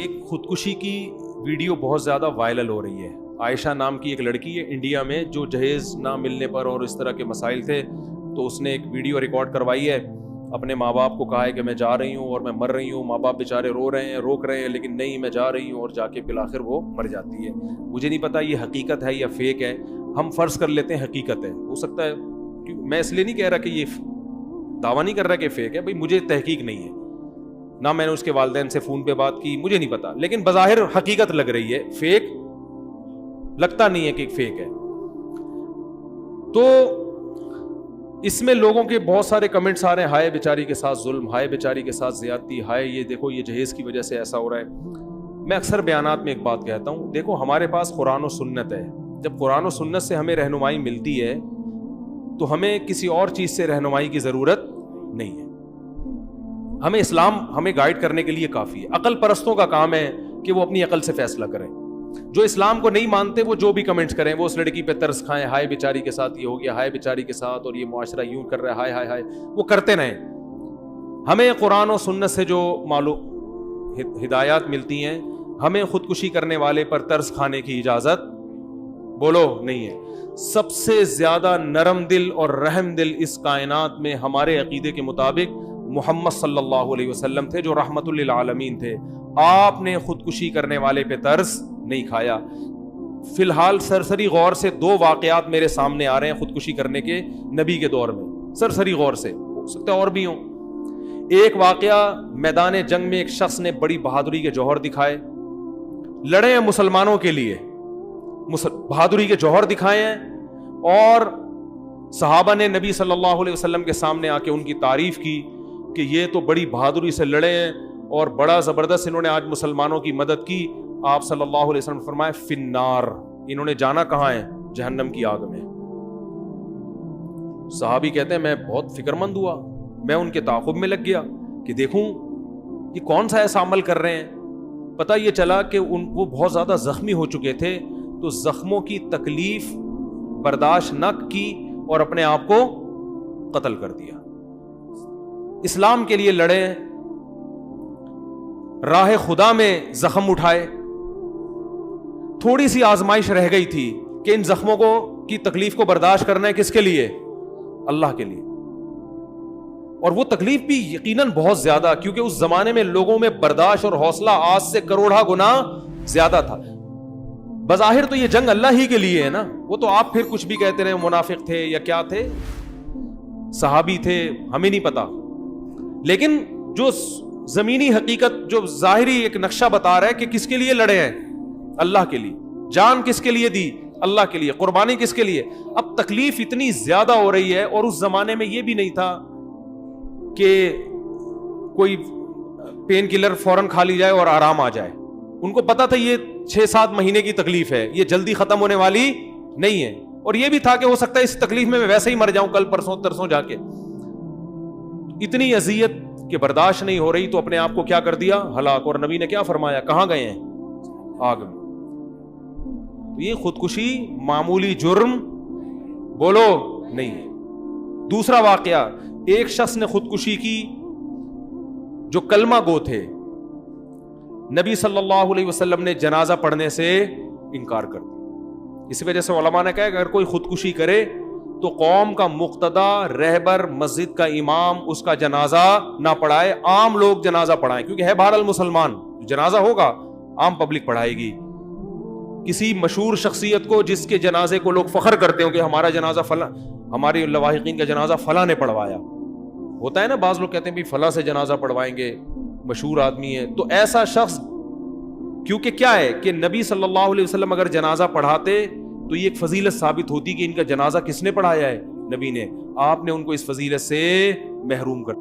ایک خودکشی کی ویڈیو بہت زیادہ وائرل ہو رہی ہے. عائشہ نام کی ایک لڑکی ہے انڈیا میں, جو جہیز نہ ملنے پر اور اس طرح کے مسائل تھے تو اس نے ایک ویڈیو ریکارڈ کروائی ہے. اپنے ماں باپ کو کہا ہے کہ میں جا رہی ہوں اور میں مر رہی ہوں. ماں باپ بیچارے رو رہے ہیں, روک رہے ہیں, لیکن نہیں میں جا رہی ہوں, اور جا کے بالآخر وہ مر جاتی ہے. مجھے نہیں پتا یہ حقیقت ہے یا فیک ہے. ہم فرض کر لیتے ہیں حقیقت ہے, ہو سکتا ہے. میں اس لیے نہیں کہہ رہا کہ یہ دعویٰ نہیں کر رہا کہ فیک ہے, بھائی مجھے تحقیق نہیں ہے, نہ میں نے اس کے والدین سے فون پہ بات کی, مجھے نہیں پتا, لیکن بظاہر حقیقت لگ رہی ہے. فیک لگتا نہیں ہے کہ فیک ہے. تو اس میں لوگوں کے بہت سارے کمنٹس آ رہے ہیں, ہائے بیچاری کے ساتھ ظلم, ہائے بیچاری کے ساتھ زیادتی, ہائے یہ دیکھو یہ جہیز کی وجہ سے ایسا ہو رہا ہے. میں اکثر بیانات میں ایک بات کہتا ہوں, دیکھو ہمارے پاس قرآن و سنت ہے. جب قرآن و سنت سے ہمیں رہنمائی ملتی ہے تو ہمیں کسی اور چیز سے رہنمائی کی ضرورت نہیں ہے. ہمیں اسلام ہمیں گائیڈ کرنے کے لیے کافی ہے. عقل پرستوں کا کام ہے کہ وہ اپنی عقل سے فیصلہ کریں. جو اسلام کو نہیں مانتے وہ جو بھی کمنٹس کریں, وہ اس لڑکی پہ ترس کھائیں, ہائے بیچاری کے ساتھ یہ ہو گیا, ہائے بیچاری کے ساتھ, اور یہ معاشرہ یوں کر رہا ہے, ہائے ہائے ہائے, وہ کرتے رہیں. ہمیں قرآن و سنت سے جو معلوم ہدایات ملتی ہیں, ہمیں خودکشی کرنے والے پر ترس کھانے کی اجازت بولو نہیں ہے. سب سے زیادہ نرم دل اور رحم دل اس کائنات میں ہمارے عقیدے کے مطابق محمد صلی اللہ علیہ وسلم تھے, جو رحمت للعالمین تھے. آپ نے خودکشی کرنے والے پہ ترس نہیں کھایا. فی الحال سرسری غور سے 2 واقعات میرے سامنے آ رہے ہیں خودکشی کرنے کے نبی کے دور میں. سرسری غور سے, ہو سکتا ہے اور بھی ہوں. ایک واقعہ, میدان جنگ میں ایک شخص نے بڑی بہادری کے جوہر دکھائے, لڑے ہیں مسلمانوں کے لیے, بہادری کے جوہر دکھائے ہیں, اور صحابہ نے نبی صلی اللہ علیہ وسلم کے سامنے آ کے ان کی تعریف کی کہ یہ تو بڑی بہادری سے لڑے ہیں اور بڑا زبردست انہوں نے آج مسلمانوں کی مدد کی. آپ صلی اللہ علیہ وسلم فرمائے فی النار, انہوں نے جانا کہاں ہے, جہنم کی آگ میں. صحابی کہتے ہیں میں بہت فکر مند ہوا, میں ان کے تعاقب میں لگ گیا کہ دیکھوں یہ کون سا ایسا عمل کر رہے ہیں. پتہ یہ چلا کہ وہ بہت زیادہ زخمی ہو چکے تھے, تو زخموں کی تکلیف برداشت نہ کی اور اپنے آپ کو قتل کر دیا. اسلام کے لیے لڑے, راہ خدا میں زخم اٹھائے. تھوڑی سی آزمائش رہ گئی تھی کہ ان زخموں کو کی تکلیف کو برداشت کرنا ہے کس کے لیے, اللہ کے لیے. اور وہ تکلیف بھی یقیناً بہت زیادہ, کیونکہ اس زمانے میں لوگوں میں برداشت اور حوصلہ آج سے کروڑا گنا زیادہ تھا. بظاہر تو یہ جنگ اللہ ہی کے لیے ہے نا, وہ تو آپ پھر کچھ بھی کہتے رہے, منافق تھے یا کیا تھے, صحابی تھے, ہمیں نہیں پتا. لیکن جو زمینی حقیقت, جو ظاہری ایک نقشہ بتا رہا ہے کہ کس کے لیے لڑے ہیں, اللہ کے لیے. جان کس کے لیے دی, اللہ کے لیے. قربانی کس کے لیے. اب تکلیف اتنی زیادہ ہو رہی ہے, اور اس زمانے میں یہ بھی نہیں تھا کہ کوئی پین کلر فوراً کھا لی جائے اور آرام آ جائے. ان کو پتا تھا یہ 6-7 مہینے کی تکلیف ہے, یہ جلدی ختم ہونے والی نہیں ہے. اور یہ بھی تھا کہ ہو سکتا ہے اس تکلیف میں ویسے ہی مر جاؤں کل پرسوں ترسوں جا کے. اتنی اذیت کہ برداشت نہیں ہو رہی, تو اپنے آپ کو کیا کر دیا, ہلاک. اور نبی نے کیا فرمایا, کہاں گئے ہیں, آگ میں. تو یہ خودکشی معمولی جرم بولو نہیں ہے. دوسرا واقعہ, ایک شخص نے خودکشی کی جو کلمہ گو تھے. نبی صلی اللہ علیہ وسلم نے جنازہ پڑھنے سے انکار کر دیا. اسی وجہ سے علماء نے کہا کہ اگر کوئی خودکشی کرے تو قوم کا مقتدا, رہبر, مسجد کا امام اس کا جنازہ نہ پڑھائے, عام لوگ جنازہ پڑھائیں, کیونکہ ہے بہرحال مسلمان, جنازہ ہوگا عام پبلک پڑھائے گی. کسی مشہور شخصیت کو جس کے جنازے کو لوگ فخر کرتے ہوں کہ ہمارا جنازہ فلاں, ہمارے لواحقین کا جنازہ فلاں نے پڑھوایا, ہوتا ہے نا, بعض لوگ کہتے ہیں بھی فلاں سے جنازہ پڑھوائیں گے, مشہور آدمی ہے. تو ایسا شخص, کیونکہ کیا ہے کہ نبی صلی اللہ علیہ وسلم اگر جنازہ پڑھاتے تو یہ ایک فضیلت ثابت ہوتی کہ ان کا جنازہ کس نے پڑھایا ہے, نبی نے. آپ نے ان کو اس فضیلت سے محروم کر,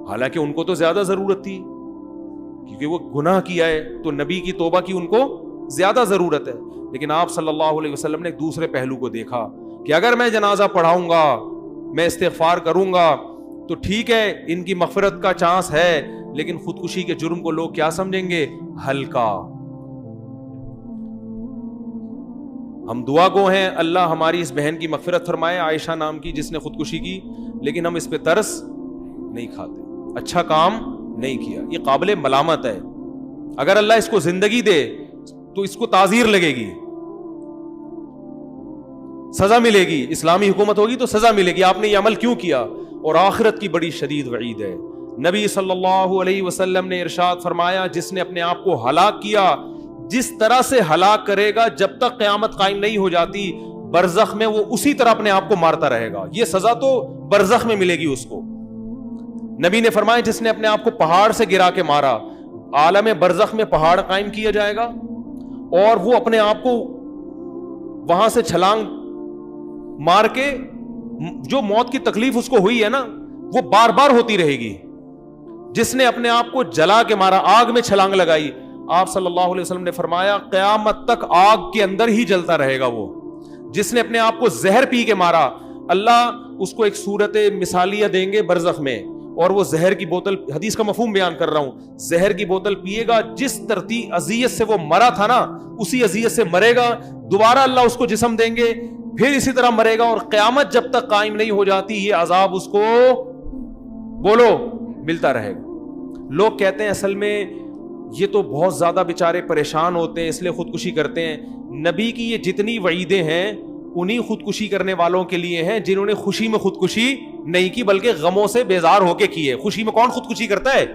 حالانکہ ان کو تو زیادہ ضرورت تھی کیونکہ وہ گناہ کیا ہے, تو نبی کی توبہ کی ان کو زیادہ ضرورت ہے. لیکن آپ صلی اللہ علیہ وسلم نے ایک دوسرے پہلو کو دیکھا کہ اگر میں جنازہ پڑھاؤں گا, میں استغفار کروں گا, تو ٹھیک ہے ان کی مغفرت کا چانس ہے, لیکن خودکشی کے جرم کو لوگ کیا سمجھیں گے, ہلکا. ہم دعا گو ہیں, اللہ ہماری اس بہن کی مغفرت فرمائے, عائشہ نام کی جس نے خودکشی کی, لیکن ہم اس پہ ترس نہیں کھاتے, اچھا کام نہیں کیا. یہ قابل ملامت ہے. اگر اللہ اس کو زندگی دے تو اس کو تعزیر لگے گی, سزا ملے گی, اسلامی حکومت ہوگی تو سزا ملے گی, آپ نے یہ عمل کیوں کیا. اور آخرت کی بڑی شدید وعید ہے. نبی صلی اللہ علیہ وسلم نے ارشاد فرمایا, جس نے اپنے آپ کو ہلاک کیا, جس طرح سے ہلاک کرے گا جب تک قیامت قائم نہیں ہو جاتی, برزخ میں وہ اسی طرح اپنے آپ کو مارتا رہے گا. یہ سزا تو برزخ میں ملے گی اس کو. نبی نے فرمایا, جس نے اپنے آپ کو پہاڑ سے گرا کے مارا, عالم برزخ میں پہاڑ قائم کیا جائے گا اور وہ اپنے آپ کو وہاں سے چھلانگ مار کے, جو موت کی تکلیف اس کو ہوئی ہے نا وہ بار بار ہوتی رہے گی. جس نے اپنے آپ کو جلا کے مارا, آگ میں چھلانگ لگائی, آپ صلی اللہ علیہ وسلم نے فرمایا قیامت تک آگ کے اندر ہی جلتا رہے گا وہ. جس نے اپنے آپ کو زہر پی کے مارا, اللہ اس کو ایک صورت مثالیہ دیں گے برزخ میں, اور وہ زہر کی بوتل, حدیث کا مفہوم بیان کر رہا ہوں, زہر کی بوتل پیے گا, جس ترتیب اذیت سے وہ مرا تھا نا اسی اذیت سے مرے گا. دوبارہ اللہ اس کو جسم دیں گے, پھر اسی طرح مرے گا, اور قیامت جب تک قائم نہیں ہو جاتی یہ عذاب اس کو بولو ملتا رہے گا. لوگ کہتے ہیں اصل میں یہ تو بہت زیادہ بیچارے پریشان ہوتے ہیں اس لیے خودکشی کرتے ہیں. نبی کی یہ جتنی وعیدیں ہیں انہی خودکشی کرنے والوں کے لیے ہیں جنہوں نے خوشی میں خودکشی نہیں کی بلکہ غموں سے بیزار ہو کے کی ہے. خوشی میں کون خودکشی کرتا ہے؟